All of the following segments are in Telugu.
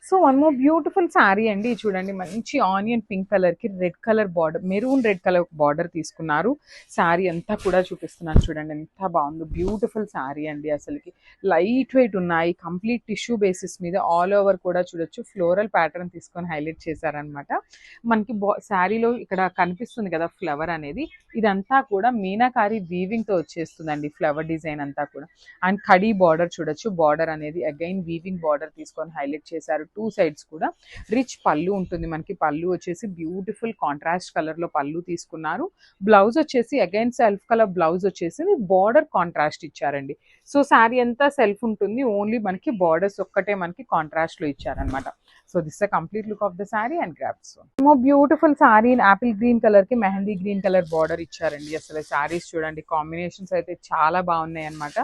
So one more beautiful sari అండి. చూడండి మంచి ఆనియన్ పింక్ కలర్ కి red colour border, maroon red colour border తీసుకున్నారు. శారీ అంతా కూడా చూపిస్తున్నాను చూడండి ఎంత బాగుందో. బ్యూటిఫుల్ శారీ అండి. అసలుకి లైట్ వెయిట్ ఉన్నాయి. కంప్లీట్ టిష్యూ బేసిస్ మీద ఆల్ ఓవర్ కూడా చూడొచ్చు. ఫ్లోరల్ ప్యాటర్న్ తీసుకొని హైలైట్ చేశారనమాట. మనకి శారీలో ఇక్కడ కనిపిస్తుంది కదా ఫ్లవర్ అనేది, ఇదంతా కూడా మీనాకారి వీవింగ్ తో వచ్చేస్తుందండి ఫ్లవర్ డిజైన్ అంతా కూడా. అండ్ కడీ బార్డర్ చూడొచ్చు. బార్డర్ అనేది అగైన్ వీవింగ్ బార్డర్ తీసుకొని హైలైట్ చేశారు. టూ సైడ్స్ కూడా రిచ్ పళ్ళు ఉంటుంది మనకి. పళ్ళు వచ్చేసి బ్యూటిఫుల్ కాంట్రాస్ట్ కలర్ లో పళ్ళు తీసుకున్నారు. బ్లౌజ్ వచ్చేసి అగైన్ సెల్ఫ్ కలర్ బ్లౌజ్ వచ్చేసి బార్డర్ కాంట్రాస్ట్ ఇచ్చారండి. సో శారీ అంతా సెల్ఫ్ ఉంటుంది, ఓన్లీ మనకి బార్డర్స్ ఒక్కటే మనకి కాంట్రాస్ట్ లో ఇచ్చారనమాట. So this the complete look of the sari and grasp. Beautiful sari Apple green colour కి మెహందీ గ్రీన్ కలర్ బార్డర్ ఇచ్చారండి. అసలు శారీస్ చూడండి కాంబినేషన్స్ అయితే చాలా బాగున్నాయి అనమాట.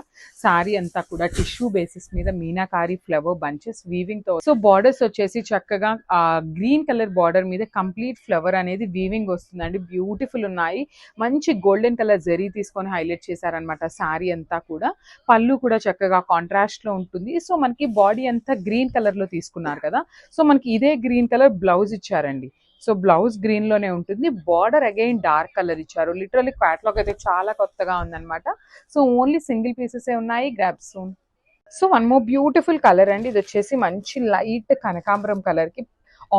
శారీ అంతా కూడా టిష్యూ బేసిస్ మీద మీనాకారి ఫ్లవర్ బంచెస్ వీవింగ్ తో. సో బార్డర్స్ వచ్చేసి చక్కగా గ్రీన్ కలర్ బార్డర్ మీద కంప్లీట్ ఫ్లవర్ అనేది వీవింగ్ వస్తుందండి. బ్యూటిఫుల్ ఉన్నాయి. మంచి గోల్డెన్ కలర్ జరీ తీసుకొని హైలైట్ చేశారనమాట. శారీ అంతా కూడా పళ్ళు కూడా చక్కగా కాంట్రాస్ట్ లో ఉంటుంది. సో మనకి బాడీ అంతా గ్రీన్ కలర్ లో తీసుకున్నారు కదా, సో మనకి ఇదే గ్రీన్ కలర్ బ్లౌజ్ ఇచ్చారండి. సో బ్లౌజ్ గ్రీన్ లోనే ఉంటుంది. బార్డర్ అగైన్ డార్క్ కలర్ ఇచ్చారు. లిటరల్లీ క్యాటలాగ్ అయితే చాలా కొత్తగా ఉందన్నమాట. సో ఓన్లీ సింగిల్ పీసెస్ ఉన్నాయి. Grab soon. So one more beautiful colour అండి. ఇది వచ్చేసి మంచి లైట్ కనకాంబరం కలర్ కి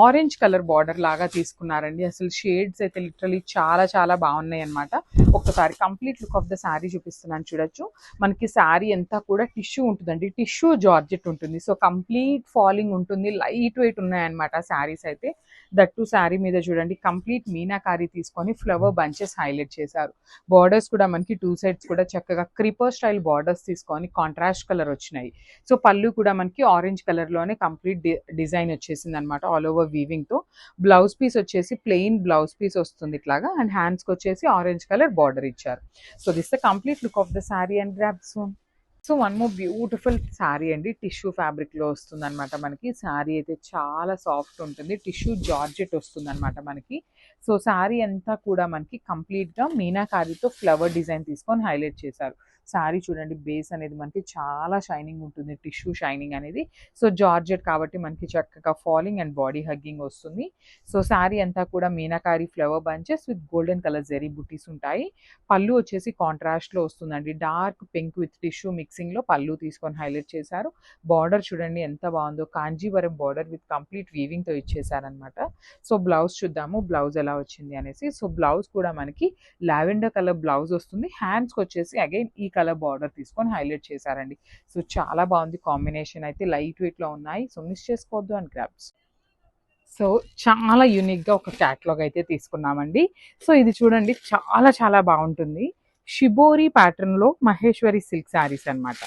ఆరెంజ్ కలర్ బార్డర్ లాగా తీసుకున్నారండి. అసలు షేడ్స్ అయితే లిటరలీ చాలా చాలా బాగున్నాయి అనమాట. ఒక్కసారి complete look of the sari చూపిస్తున్నాను చూడొచ్చు. మనకి శారీ అంతా కూడా టిష్యూ ఉంటుందండి. టిష్యూ జార్జెట్ ఉంటుంది. సో కంప్లీట్ ఫాలింగ్ ఉంటుంది. లైట్ వెయిట్ ఉన్నాయన్నమాట శారీస్ అయితే. దట్టు శారీ మీద చూడండి కంప్లీట్ మీనాకారి తీసుకొని ఫ్లవర్ బంచెస్ హైలైట్ చేశారు. బార్డర్స్ కూడా మనకి టూ సైడ్స్ కూడా చక్కగా క్రీపర్ స్టైల్ బార్డర్స్ తీసుకొని కాంట్రాస్ట్ కలర్ వచ్చినాయి. సో పళ్ళు కూడా మనకి ఆరెంజ్ కలర్ లోనే కంప్లీట్ డిజైన్ వచ్చేసింది అనమాట. ఆల్ ఓవర్ వీవింగ్ తో. బ్లౌజ్ పీస్ వచ్చేసి ప్లెయిన్ బ్లౌజ్ పీస్ వస్తుంది ఇట్లాగా. అండ్ హ్యాండ్స్ కి వచ్చేసి ఆరెంజ్ కలర్ బార్డర్ ఇచ్చారు. So this the complete look of the sari and grab soon. So one more beautiful sari అండి. టిష్యూ ఫ్యాబ్రిక్ లో వస్తుంది అనమాట మనకి. శారీ అయితే చాలా సాఫ్ట్ ఉంటుంది. టిష్యూ జార్జెట్ వస్తుంది అనమాట మనకి. సో శారీ అంతా కూడా మనకి కంప్లీట్ గా మీనాకారితో ఫ్లవర్ డిజైన్ తీసుకొని హైలైట్ చేశారు. శారీ చూడండి బేస్ అనేది మనకి చాలా షైనింగ్ ఉంటుంది. టిష్యూ షైనింగ్ అనేది. సో జార్జెట్ కాబట్టి మనకి చక్కగా ఫాలింగ్ అండ్ బాడీ హగ్గింగ్ వస్తుంది. సో శారీ అంతా కూడా meenakari flower bunches with golden colour zari butis ఉంటాయి. పళ్ళు వచ్చేసి కాంట్రాస్ట్ లో వస్తుందండి. Dark pink with tissue mixing లో పళ్ళు తీసుకొని హైలైట్ చేశారు. బార్డర్ చూడండి ఎంత బాగుందో. Kanjeevaram border with complete weaving తో ఇచ్చేసారనమాట. సో బ్లౌజ్ చూద్దాము బ్లౌజ్ ఎలా వచ్చింది అనేసి. సో బ్లౌజ్ కూడా మనకి లావెండర్ కలర్ బ్లౌజ్ వస్తుంది. హ్యాండ్స్ కి వచ్చేసి అగైన్ ఈ కలర్ బార్డర్ తీసుకొని హైలైట్ చేశారండి. సో చాలా బాగుంది కాంబినేషన్ అయితే. లైట్ వెయిట్ లో ఉన్నాయి. సో మిస్ చేసుకోవద్దు అండ్ గ్రాబ్స్. సో చాలా యూనిక్గా ఒక క్యాటలాగ్ అయితే తీసుకున్నామండి. సో ఇది చూడండి చాలా చాలా బాగుంటుంది. షిబోరి ప్యాటర్న్లో మహేశ్వరి సిల్క్ శారీస్ అనమాట.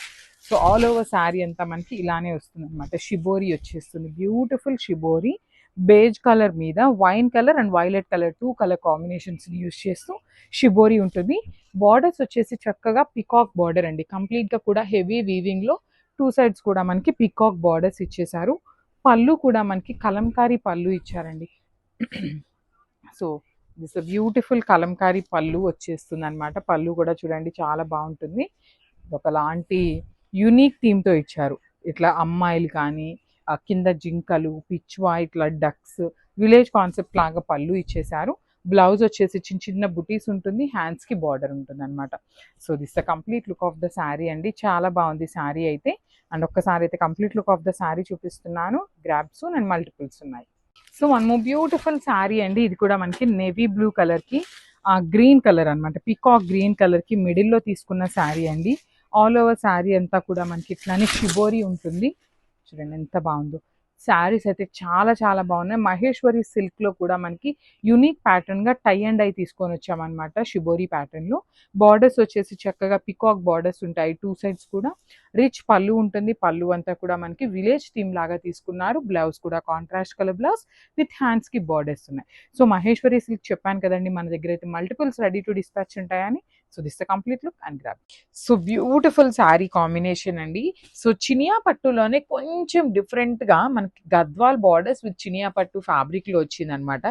సో ఆల్ ఓవర్ శారీ అంతా మనకి ఇలానే వస్తుంది అనమాట. షిబోరి వచ్చేస్తుంది. బ్యూటిఫుల్ షిబోరి బేజ్ కలర్ మీద wine colour and violet colour two colour combinations use చేస్తూ షిబోరి ఉంటుంది. బార్డర్స్ వచ్చేసి చక్కగా పికాక్ బార్డర్ అండి. కంప్లీట్గా కూడా హెవీ వీవింగ్లో టూ సైడ్స్ కూడా మనకి పికాక్ బార్డర్స్ ఇచ్చేసారు. పళ్ళు కూడా మనకి కలంకారీ పళ్ళు ఇచ్చారండి. సో దిస్ బ్యూటిఫుల్ కలంకారీ పళ్ళు వచ్చేస్తుంది అనమాట. పళ్ళు కూడా చూడండి చాలా బాగుంటుంది. ఒకలాంటి యూనిక్ థీమ్తో ఇచ్చారు. ఇట్లా అమ్మాయిలు కానీ కింద జింకలు పిచ్వా ఇట్లా డక్స్ విలేజ్ కాన్సెప్ట్ లాగా పళ్ళు ఇచ్చేసారు. బ్లౌజ్ వచ్చేసి చిన్న చిన్న బుటీస్ ఉంటుంది. హ్యాండ్స్ కి బార్డర్ ఉంటుంది అనమాట. So this the complete look of the sari అండి. చాలా బాగుంది శారీ అయితే. అండ్ ఒక్కసారి అయితే complete look of the sari చూపిస్తున్నాను. గ్రాబ్స్ అండ్ మల్టిపుల్స్ ఉన్నాయి. So one more beautiful sari అండి. ఇది కూడా మనకి నేవీ బ్లూ కలర్ కి గ్రీన్ కలర్ అనమాట. పికాక్ గ్రీన్ కలర్ కి మిడిల్ లో తీసుకున్న శారీ అండి. ఆల్ ఓవర్ శారీ అంతా కూడా మనకి ఇట్లానే షిబోరి ఉంటుంది. చూడండి ఎంత బాగుందో. శారీస్ అయితే చాలా చాలా బాగున్నాయి. మహేశ్వరి సిల్క్ లో కూడా మనకి యూనిక్ ప్యాటర్న్ గా టై అండ్ ఐ తీసుకొని వచ్చామన్నమాట. షిబోరి ప్యాటర్న్ లో బార్డర్స్ వచ్చేసి చక్కగా పికాక్ బార్డర్స్ ఉంటాయి. టూ సైడ్స్ కూడా రిచ్ పళ్ళు ఉంటుంది. పళ్ళు అంతా కూడా మనకి విలేజ్ థీమ్ లాగా తీసుకున్నారు. బ్లౌజ్ కూడా contrast colour blouse with hands కి బార్డర్స్ ఉన్నాయి. సో మహేశ్వరి సిల్క్ చెప్పాను కదండి మన దగ్గర అయితే మల్టిపుల్స్ రెడీ టు డిస్పాచ్ ఉంటాయని. So this the complete look and grab. So beautiful sari combination అండి. సో చినియా పట్టులోనే కొంచెం డిఫరెంట్ గా మనకి గద్వాల్ బార్డర్స్ విత్ చినియా పట్టు ఫ్యాబ్రిక్ లో వచ్చింది అనమాట.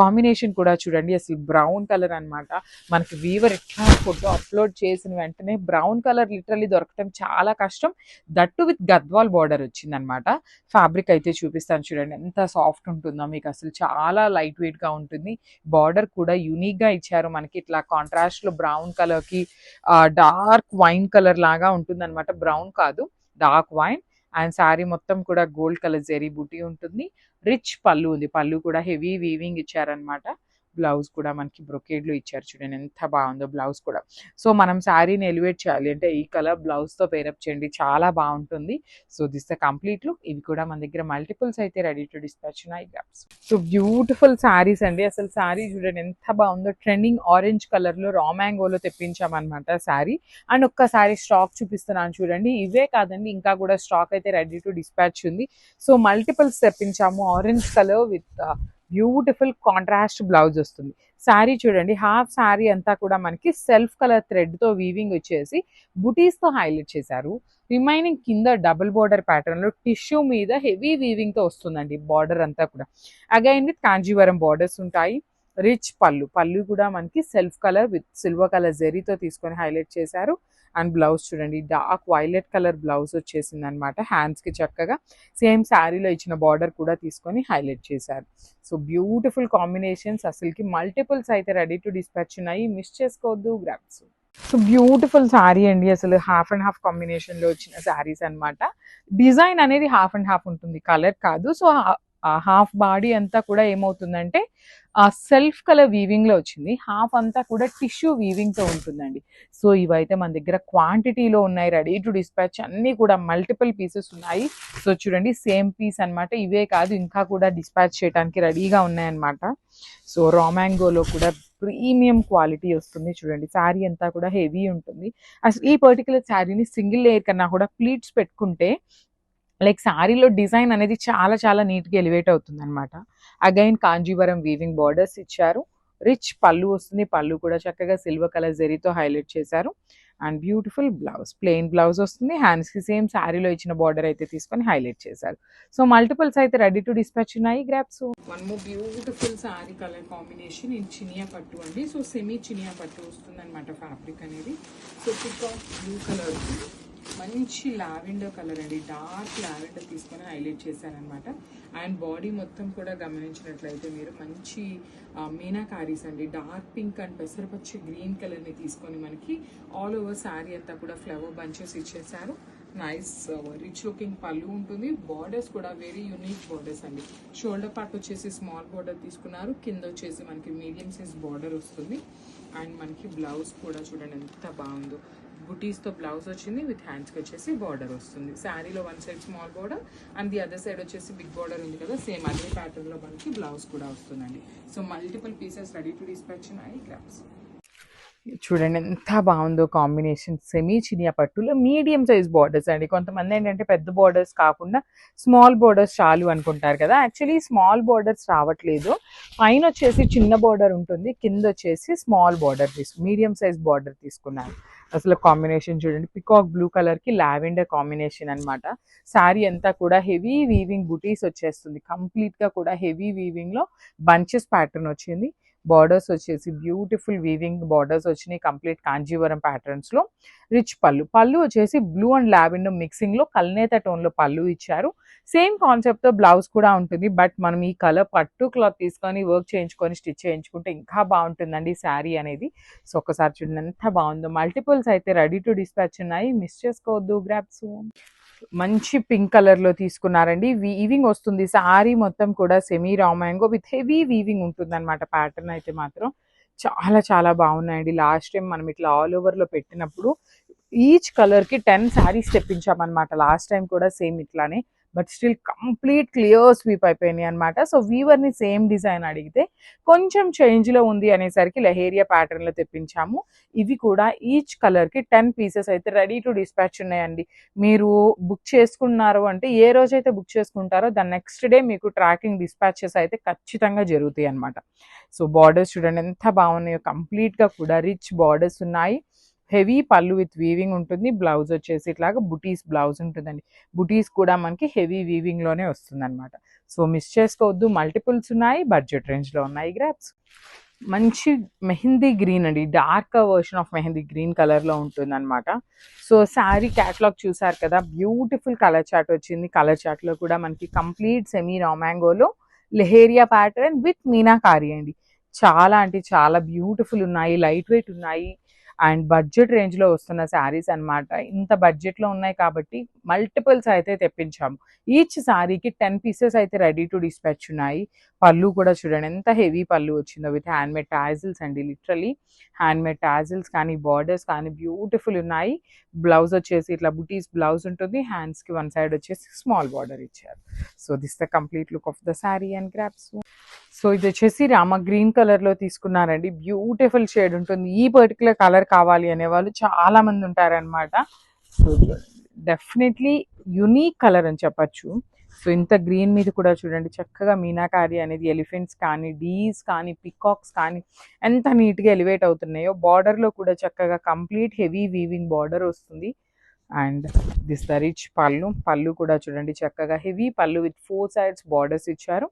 కాంబినేషన్ కూడా చూడండి, అసలు బ్రౌన్ కలర్ అనమాట. మనకి వీవర్ ఎట్లా ఫోటో అప్లోడ్ చేసిన వెంటనే బ్రౌన్ కలర్ లిటరల్లీ దొరకటం చాలా కష్టం. దట్టు విత్ గద్వాల్ బార్డర్ వచ్చింది అనమాట. ఫ్యాబ్రిక్ అయితే చూపిస్తాను చూడండి, ఎంత సాఫ్ట్ ఉంటుందో మీకు, అసలు చాలా లైట్ వెయిట్ గా ఉంటుంది. బార్డర్ కూడా యూనిక్ గా ఇచ్చారు మనకి, ఇట్లా కాంట్రాస్ట్ లో బ్రౌన్ కలర్ కి డార్క్ వైన్ కలర్ లాగా ఉంటుంది అనమాట. బ్రౌన్ కాదు, డార్క్ వైన్. అండ్ శారీ మొత్తం కూడా గోల్డ్ కలర్ జెరీ బూటీ ఉంటుంది. రిచ్ పళ్ళు ఉంది, పళ్ళు కూడా హెవీ వీవింగ్ ఇచ్చారనమాట. బ్లౌజ్ కూడా మనకి బ్రొకేడ్ లో ఇచ్చారు చూడండి, ఎంత బాగుందో బ్లౌజ్ కూడా. సో మనం శారీని ఎలివేట్ చేయాలి అంటే ఈ కలర్ బ్లౌజ్ తో పేరప్ చేయండి, చాలా బాగుంటుంది. So this the complete look. ఇవి కూడా మన దగ్గర మల్టిపుల్స్ అయితే రెడీ టు డిస్పాచ్ ఉన్నాయి. సో బ్యూటిఫుల్ శారీస్ అండి, అసలు శారీ చూడండి ఎంత బాగుందో. ట్రెండింగ్ ఆరెంజ్ కలర్ లో రా మ్యాంగోలో తెప్పించామన్నమాట శారీ. అండ్ ఒక్కసారి స్టాక్ చూపిస్తున్నాను చూడండి. ఇవే కాదండి, ఇంకా కూడా స్టాక్ అయితే రెడీ టు డిస్పాచ్ ఉంది. సో మల్టిపుల్స్ తెప్పించాము. Orange colour with beautiful contrast blouse వస్తుంది. శారీ చూడండి, హాఫ్ శారీ అంతా కూడా మనకి సెల్ఫ్ కలర్ థ్రెడ్ తో వీవింగ్ వచ్చేసి బుటీస్ తో హైలైట్ చేశారు. రిమైనింగ్ కింద డబుల్ బార్డర్ ప్యాటర్న్ లో టిష్యూ మీద హెవీ వీవింగ్ తో వస్తుందండి బార్డర్ అంతా కూడా. అగైన్ విత్ కాంజీవరం బార్డర్స్ ఉంటాయి. రిచ్ పళ్ళు, పళ్ళు కూడా మనకి self colour with silver colour జెరీతో తీసుకొని హైలైట్ చేశారు. అండ్ బ్లౌజ్ చూడండి, డార్క్ వైలెట్ కలర్ బ్లౌజ్ వచ్చేసింది అనమాట. హ్యాండ్స్ కి చక్కగా సేమ్ శారీలో ఇచ్చిన బార్డర్ కూడా తీసుకొని హైలైట్ చేశారు. సో బ్యూటిఫుల్ కాంబినేషన్స్, అసలుకి మల్టిపుల్స్ అయితే రెడీ టు డిస్పాచ్ ఉన్నాయి, మిస్ చేసుకోవద్దు, గ్రాబ్స్. సో బ్యూటిఫుల్ శారీ అండి, అసలు హాఫ్ అండ్ హాఫ్ కాంబినేషన్ లో వచ్చిన శారీస్ అనమాట. డిజైన్ అనేది హాఫ్ అండ్ హాఫ్ ఉంటుంది, కలర్ కాదు. సో హాఫ్ బాడీ అంతా కూడా ఏమవుతుందంటే సెల్ఫ్ కలర్ వీవింగ్ లో వచ్చింది, హాఫ్ అంతా కూడా టిష్యూ వీవింగ్ తో ఉంటుందండి. సో ఇవైతే మన దగ్గర క్వాంటిటీలో ఉన్నాయి, రెడీ టు డిస్పాచ్. అన్ని కూడా మల్టిపుల్ పీసెస్ ఉన్నాయి. సో చూడండి, సేమ్ పీస్ అనమాట. ఇవే కాదు, ఇంకా కూడా డిస్పాచ్ చేయడానికి రెడీగా ఉన్నాయన్నమాట. సో రా మ్యాంగోలో కూడా ప్రీమియం క్వాలిటీ వస్తుంది చూడండి. శారీ అంతా కూడా హెవీ ఉంటుంది. అసలు ఈ పర్టికులర్ శారీని సింగిల్ లేయర్ కన్నా కూడా ప్లీట్స్ పెట్టుకుంటే లైక్ శారీలో డిజైన్ అనేది చాలా చాలా నీట్గా ఎలివేట్ అవుతుంది అనమాట. అగైన్ కాంజీవరం వీవింగ్ బార్డర్స్ ఇచ్చారు. రిచ్ పళ్ళు వస్తుంది, పళ్ళు కూడా చక్కగా సిల్వర్ కలర్ జెరీతో హైలైట్ చేశారు. And beautiful blouse, plain blouse వస్తుంది. హ్యాండ్స్ కి సేమ్ శారీలో ఇచ్చిన బార్డర్ అయితే తీసుకొని హైలైట్ చేశారు. సో మల్టిపుల్స్ అయితే రెడీ టు డిస్పాచ్ ఉన్నాయి, grabs. One more beautiful sari colour combination in Chiniya పట్టు అండి. సో సెమీ చినియా పట్టు వస్తుంది అనమాట ఫ్యాబ్రిక్ అనేది. సో పికాక్ బ్లూ కలర్, మంచి లావెండర్ కలర్ అండి, డార్క్ లావెండర్ తీసుకొని హైలైట్ చేశారనమాట. అండ్ బాడీ మొత్తం కూడా గమనించినట్లయితే మీరు మంచి మీనాకారీస్ అండి, డార్క్ పింక్ అండ్ పెసరపచ్చి గ్రీన్ కలర్ని తీసుకొని మనకి ఆల్ ఓవర్ శారీ అంతా కూడా ఫ్లవర్ బంచెస్ ఇచ్చేసారు. నైస్ రిచ్ లుకింగ్ పళ్ళు ఉంటుంది. బార్డర్స్ కూడా వెరీ యూనిక్ బార్డర్స్ అండి. షోల్డర్ పార్ట్ వచ్చేసి స్మాల్ బార్డర్ తీసుకున్నారు, కింద వచ్చేసి మనకి మీడియం సైజ్ బార్డర్ వస్తుంది. అండ్ మనకి బ్లౌజ్ కూడా చూడండి ఎంత బాగుందో, బుటీస్తో బ్లౌజ్ వచ్చింది, విత్ హ్యాండ్స్కి వచ్చేసి బార్డర్ వస్తుంది. శారీలో one side small border and the other side వచ్చేసి బిగ్ బార్డర్ ఉంది కదా, సేమ్ అదే ప్యాటర్న్లో మనకి బ్లౌజ్ కూడా వస్తుందండి. So multiple pieces ready to dispatch ఉన్నాయి, గ్రామ్స్. చూడండి ఎంత బాగుందో కాంబినేషన్. సెమీ చినియా పట్టులో మీడియం సైజ్ బార్డర్స్ అండి. కొంతమంది ఏంటంటే పెద్ద బార్డర్స్ కాకుండా స్మాల్ బార్డర్స్ చాలు అనుకుంటారు కదా, యాక్చువల్లీ స్మాల్ బార్డర్స్ రావట్లేదు. పైన వచ్చేసి చిన్న బార్డర్ ఉంటుంది, కింద వచ్చేసి small border medium size border తీసుకున్నాను. అసలు కాంబినేషన్ చూడండి, పికాక్ బ్లూ కలర్ కి లావెండర్ కాంబినేషన్ అనమాట. శారీ అంతా కూడా హెవీ వీవింగ్ బుటీస్ వచ్చేస్తుంది, కంప్లీట్ గా కూడా హెవీ వీవింగ్ లో బంచెస్ ప్యాటర్న్ వచ్చింది. బార్డర్స్ వచ్చేసి బ్యూటిఫుల్ వీవింగ్ బార్డర్స్ వచ్చినాయి, కంప్లీట్ కాంజీవరం ప్యాటర్న్స్ లో. రిచ్ పళ్ళు, పళ్ళు వచ్చేసి బ్లూ అండ్ లావెండర్ మిక్సింగ్ లో కల్నేత టోన్ లో పళ్ళు ఇచ్చారు. సేమ్ కాన్సెప్ట్ తో బ్లౌజ్ కూడా ఉంటుంది, బట్ మనం ఈ కలర్ పట్టు క్లాత్ తీసుకొని వర్క్ చేయించుకొని స్టిచ్ చేయించుకుంటే ఇంకా బాగుంటుందండి శారీ అనేది. సో ఒకసారి చూడండి ఎంత బాగుందో. మల్టిపుల్స్ అయితే రెడీ టు డిస్పాచ్ ఉన్నాయి, మిస్ చేసుకోవద్దు, గ్రాబ్స్. మంచి పింక్ కలర్ లో తీసుకున్నారండి. వీవింగ్ వస్తుంది శారీ మొత్తం కూడా, semi raw mango with heavy weaving ఉంటుంది అనమాట. ప్యాటర్న్ అయితే మాత్రం చాలా చాలా బాగున్నాయండి. లాస్ట్ టైం మనం ఇట్లా ఆల్ ఓవర్ లో పెట్టినప్పుడు ఈచ్ కలర్ కి 10 శారీస్ తెప్పించామన్నమాట. లాస్ట్ టైం కూడా సేమ్ ఇట్లానే, but still complete clear sweep అయిపోయినాయి అనమాట. సో వీవర్ని సేమ్ డిజైన్ అడిగితే కొంచెం చేంజ్లో ఉంది అనేసరికి లహేరియా ప్యాటర్న్లో తెప్పించాము. ఇవి కూడా ఈచ్ కలర్కి 10 పీసెస్ అయితే రెడీ టు డిస్పాచ్ ఉన్నాయండి. మీరు బుక్ చేసుకున్నారు అంటే ఏ రోజైతే బుక్ చేసుకుంటారో దాని నెక్స్ట్ డే మీకు ట్రాకింగ్ డిస్పాచెస్ అయితే ఖచ్చితంగా జరుగుతాయి అనమాట. సో బార్డర్స్ చూడండి ఎంత బాగున్నాయో, కంప్లీట్గా కూడా రిచ్ బార్డర్స్ ఉన్నాయి. హెవీ పళ్ళు విత్ వీవింగ్ ఉంటుంది. బ్లౌజ్ వచ్చేసి ఇట్లాగా బుటీస్ బ్లౌజ్ ఉంటుందండి. బుటీస్ కూడా మనకి హెవీ వీవింగ్లోనే వస్తుందన్నమాట. సో మిస్ చేసుకోవద్దు, మల్టిపుల్స్ ఉన్నాయి, బడ్జెట్ రేంజ్లో ఉన్నాయి గ్రాప్స్. మంచి మెహందీ గ్రీన్ అండి, dark version of mehndi green కలర్లో ఉంటుందన్నమాట. సో శారీ క్యాటలాగ్ చూసారు కదా, బ్యూటిఫుల్ కలర్ చార్ట్ వచ్చింది. కలర్ చార్ట్లో కూడా మనకి complete semi raw mango leheriya pattern with meenakari అండి. చాలా అంటే చాలా బ్యూటిఫుల్ ఉన్నాయి, లైట్ వెయిట్ ఉన్నాయి అండ్ బడ్జెట్ రేంజ్లో వస్తున్న శారీస్ అనమాట. ఇంత బడ్జెట్లో ఉన్నాయి కాబట్టి మల్టిపుల్స్ అయితే తెప్పించాము. ఈచ్ శారీకి 10 పీసెస్ అయితే రెడీ టు డిస్పాచ్ ఉన్నాయి. పళ్ళు కూడా చూడండి ఎంత హెవీ పళ్ళు వచ్చిందో విత్ హ్యాండ్మేడ్ టాజిల్స్ అండి. లిటరలీ హ్యాండ్మేడ్ టాజిల్స్ కానీ బార్డర్స్ కానీ బ్యూటిఫుల్ ఉన్నాయి. బ్లౌజ్ వచ్చేసి ఇట్లా బుటీస్ బ్లౌజ్ ఉంటుంది. హ్యాండ్స్కి వన్ సైడ్ వచ్చేసి స్మాల్ బార్డర్ ఇచ్చారు. So this the complete look of the sari and grasp. So ఇది వచ్చేసి రామ గ్రీన్ కలర్లో తీసుకున్నారండి. బ్యూటిఫుల్ షేడ్ ఉంటుంది. ఈ పర్టికులర్ కలర్ కావాలి అనే వాళ్ళు చాలా మంది ఉంటారనమాట. సో డెఫినెట్లీ యునీక్ కలర్ అని చెప్పచ్చు. సో ఇంత గ్రీన్ మీద కూడా చూడండి చక్కగా మీనాకారి అనేది ఎలిఫెంట్స్ కానీ డీస్ కానీ పికాక్స్ కానీ ఎంత నీట్గా ఎలివేట్ అవుతున్నాయో. బార్డర్లో కూడా చక్కగా కంప్లీట్ హెవీ వీవింగ్ బార్డర్ వస్తుంది. అండ్ దిస్ ద రిచ్ పళ్ళు కూడా చూడండి చక్కగా హెవీ పళ్ళు విత్ 4 sides బార్డర్స్ ఇచ్చారు.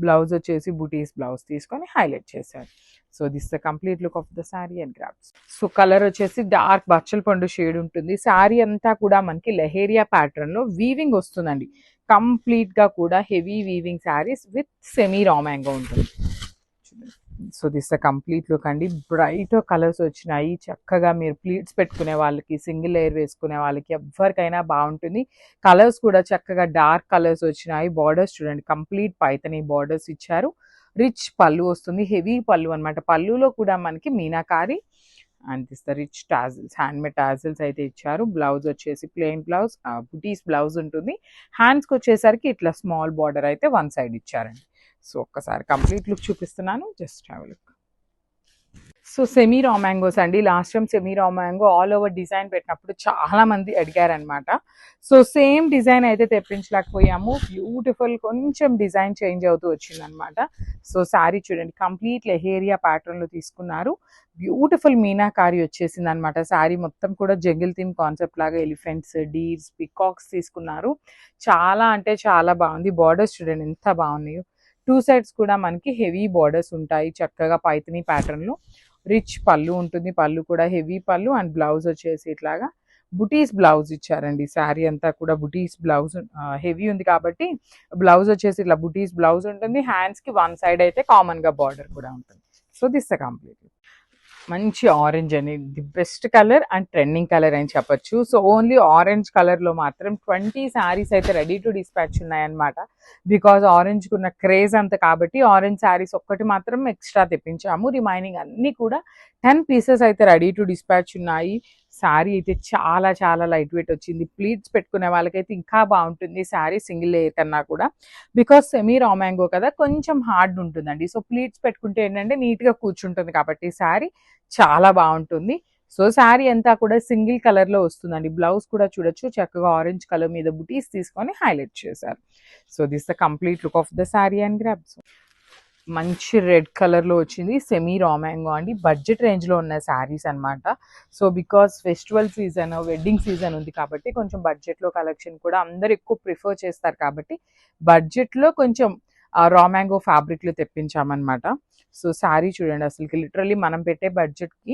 బ్లౌజ్ వచ్చేసి బుటీస్ బ్లౌజ్ తీసుకొని హైలైట్ చేశారు. So this the complete look of the sari and grasp. So colour వచ్చేసి డార్క్ బచ్చల పండు షేడ్ ఉంటుంది. శారీ అంతా కూడా మనకి లెహేరియా ప్యాటర్న్లో వీవింగ్ వస్తుందండి. కంప్లీట్గా కూడా heavy weaving saris with semi raw mango ఉంటుంది. So this the complete look అండి. బ్రైట్ కలర్స్ వచ్చినాయి. చక్కగా మీరు ప్లీట్స్ పెట్టుకునే వాళ్ళకి, సింగిల్ లేయర్ వేసుకునే వాళ్ళకి ఎవరికైనా బాగుంటుంది. కలర్స్ కూడా చక్కగా డార్క్ కలర్స్ వచ్చినాయి. బార్డర్స్ చూడండి కంప్లీట్ పైతని బార్డర్స్ ఇచ్చారు. రిచ్ పళ్ళు వస్తుంది, హెవీ పళ్ళు అనమాట. పళ్ళులో కూడా మనకి meenakari and this the rich tassels, handmade tassels అయితే ఇచ్చారు. బ్లౌజ్ వచ్చేసి ప్లెయిన్ బ్లౌజ్, బుటీస్ బ్లౌజ్ ఉంటుంది. హ్యాండ్స్కి వచ్చేసరికి ఇట్లా స్మాల్ బార్డర్ అయితే వన్ సైడ్ ఇచ్చారండి. సో ఒక్కసారి కంప్లీట్ లుక్ చూపిస్తున్నాను, just have a look. So semi raw mangos అండి. Last time semi raw mango all over design పెట్టినప్పుడు చాలా మంది అడిగారనమాట. సో సేమ్ డిజైన్ అయితే తెప్పించలేకపోయాము. బ్యూటిఫుల్ కొంచెం డిజైన్ చేంజ్ అవుతూ వచ్చిందనమాట. సో శారీ చూడండి కంప్లీట్ లెహేరియా ప్యాటర్న్లో తీసుకున్నారు. బ్యూటిఫుల్ మీనాకారి వచ్చేసింది అనమాట. శారీ మొత్తం కూడా జంగిల్ థీమ్ కాన్సెప్ట్ లాగా ఎలిఫెంట్స్, డీర్స్, పికాక్స్ తీసుకున్నారు. చాలా అంటే చాలా బాగుంది. బార్డర్స్ చూడండి ఎంత బాగున్నాయో. 2 sides కూడా మనకి హెవీ బార్డర్స్ ఉంటాయి. చక్కగా పైతని ప్యాటర్న్లో రిచ్ పళ్ళు ఉంటుంది. పళ్ళు కూడా హెవీ పళ్ళు అండ్ బ్లౌజ్ వచ్చేసి ఇట్లాగా బుటీస్ బ్లౌజ్ ఇచ్చారండి. శారీ అంతా కూడా బుటీస్ బ్లౌజ్ హెవీ ఉంది కాబట్టి బ్లౌజ్ వచ్చేసి ఇట్లా బుటీస్ బ్లౌజ్ ఉంటుంది. హ్యాండ్స్కి వన్ సైడ్ అయితే కామన్గా బార్డర్ కూడా ఉంటుంది. So this the complete. మంచి ఆరెంజ్ అని, the best colour and trending colour అని చెప్పొచ్చు. సో ఓన్లీ ఆరెంజ్ కలర్లో మాత్రం 20 శారీస్ అయితే రెడీ టు డిస్పాచ్ ఉన్నాయన్నమాట. బికాజ్ ఆరెంజ్కి ఉన్న క్రేజ్ అంత కాబట్టి ఆరెంజ్ శారీస్ ఒక్కటి మాత్రం ఎక్స్ట్రా తెప్పించాము. రిమైనింగ్ అన్నీ కూడా 10 పీసెస్ అయితే రెడీ టు డిస్పాచ్ ఉన్నాయి. శారీ అయితే చాలా చాలా లైట్ వెయిట్ వచ్చింది. ప్లీట్స్ పెట్టుకునే వాళ్ళకైతే ఇంకా బాగుంటుంది శారీ సింగిల్ లేయర్ కన్నా కూడా. బికాస్ సెమీ రామాంగో కదా కొంచెం హార్డ్ ఉంటుందండి. సో ప్లీట్స్ పెట్టుకుంటే ఏంటంటే నీట్గా కూర్చుంటుంది కాబట్టి శారీ చాలా బాగుంటుంది. సో శారీ అంతా కూడా సింగిల్ కలర్లో వస్తుందండి. బ్లౌజ్ కూడా చూడొచ్చు చక్కగా ఆరెంజ్ కలర్ మీద బుటీస్ తీసుకొని హైలైట్ చేశారు. So this the complete look of the sari and grasp. మంచి రెడ్ కలర్లో వచ్చింది. సెమీ రామాంగో అండి. బడ్జెట్ రేంజ్లో ఉన్న శారీస్ అనమాట. So because festival season, wedding season ఉంది కాబట్టి కొంచెం బడ్జెట్లో కలెక్షన్ కూడా అందరు ఎక్కువ ప్రిఫర్ చేస్తారు కాబట్టి బడ్జెట్లో కొంచెం రామాంగో ఫ్యాబ్రిక్లో తెప్పించామన్నమాట. సో శారీ చూడండి అసలుకి లిటరల్లీ మనం పెట్టే బడ్జెట్కి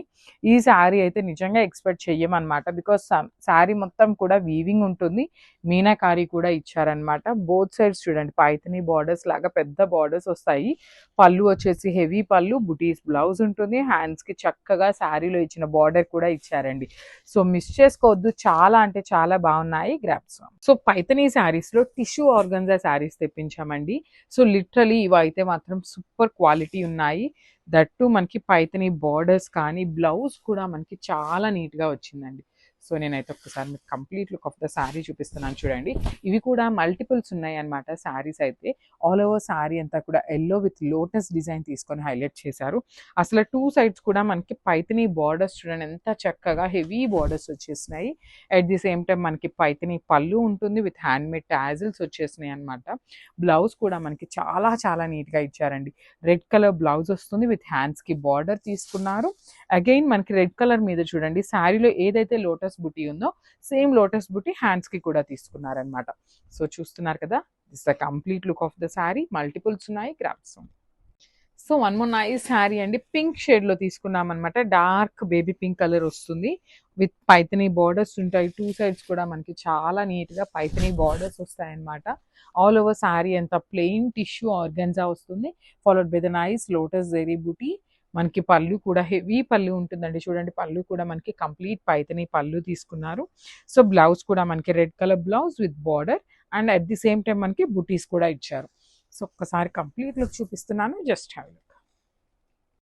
ఈ శారీ అయితే నిజంగా ఎక్స్పెక్ట్ చెయ్యమన్నమాట. బికాస్ శారీ మొత్తం కూడా వీవింగ్ ఉంటుంది. మీనాకారి కూడా ఇచ్చారనమాట. బోత్ సైడ్స్ చూడండి పైతని బార్డర్స్ లాగా పెద్ద బార్డర్స్ వస్తాయి. పళ్ళు వచ్చేసి హెవీ పళ్ళు, బుటీస్ బ్లౌజ్ ఉంటుంది. హ్యాండ్స్కి చక్కగా శారీలో ఇచ్చిన బార్డర్ కూడా ఇచ్చారండి. సో మిస్ చేసుకోవద్దు, చాలా అంటే చాలా బాగున్నాయి గ్రాప్స్. సో పైతని శారీస్లో టిష్యూ ఆర్గన్జా శారీస్ తెప్పించామండి. సో లిటరలీ ఇవి అయితే మాత్రం సూపర్ క్వాలిటీ ఉన్నాయి. దట్టు మనకి పైతని బార్డర్స్ కానీ బ్లౌజ్ కూడా మనకి చాలా నీట్గా వచ్చిందండి. సో నేనైతే ఒక్కసారి మీకు complete look of the sari చూపిస్తున్నాను చూడండి. ఇవి కూడా మల్టిపుల్స్ ఉన్నాయి అనమాట శారీస్ అయితే. ఆల్ ఓవర్ శారీ అంతా కూడా ఎల్లో విత్ లోటస్ డిజైన్ తీసుకొని హైలైట్ చేశారు. అసలు 2 సైడ్స్ కూడా మనకి పైథినీ బార్డర్స్ చూడండి ఎంత చక్కగా హెవీ బార్డర్స్ వచ్చేసినాయి. అట్ ది సేమ్ టైం మనకి పైథినీ పళ్ళు ఉంటుంది విత్ హ్యాండ్ మేడ్ టాజిల్స్ వచ్చేసినాయి అనమాట. బ్లౌజ్ కూడా మనకి చాలా చాలా నీట్గా ఇచ్చారండి. రెడ్ కలర్ బ్లౌజ్ వస్తుంది విత్ హ్యాండ్స్కి బార్డర్ తీసుకున్నారు. అగైన్ మనకి రెడ్ కలర్ మీద చూడండి శారీలో ఏదైతే లోటస్ బుటీ ఉందో సేమ్ లోటస్ బుటీ హ్యాండ్స్ కి కూడా తీసుకున్నారనమాట. సో చూస్తున్నారు కదా, this the complete look of the sari. Multiples ఉన్నాయి, గ్రాప్స్. So one more nice sari అండి, పింక్ షేడ్ లో తీసుకున్నాం అనమాట. డార్క్ బేబీ పింక్ కలర్ వస్తుంది విత్ పైథినీ బార్డర్స్ ఉంటాయి. 2 సైడ్స్ కూడా మనకి చాలా నీట్ గా పైథినీ బార్డర్స్ వస్తాయి అనమాట. ఆల్ ఓవర్ శారీ అంతా ప్లెయిన్ టిష్యూ ఆర్గన్జా వస్తుంది, followed by the nice lotus zari buti. మనకి పళ్ళు కూడా హెవీ పళ్ళు ఉంటుందండి. చూడండి పళ్ళు కూడా మనకి కంప్లీట్ పైథినీ పళ్ళు తీసుకున్నారు. సో బ్లౌజ్ కూడా మనకి red colour blouse with border and at the same time మనకి బుటీస్ కూడా ఇచ్చారు. సో ఒక్కసారి కంప్లీట్ లుక్ చూపిస్తున్నాను, జస్ట్ హ్యావ్ లుక్.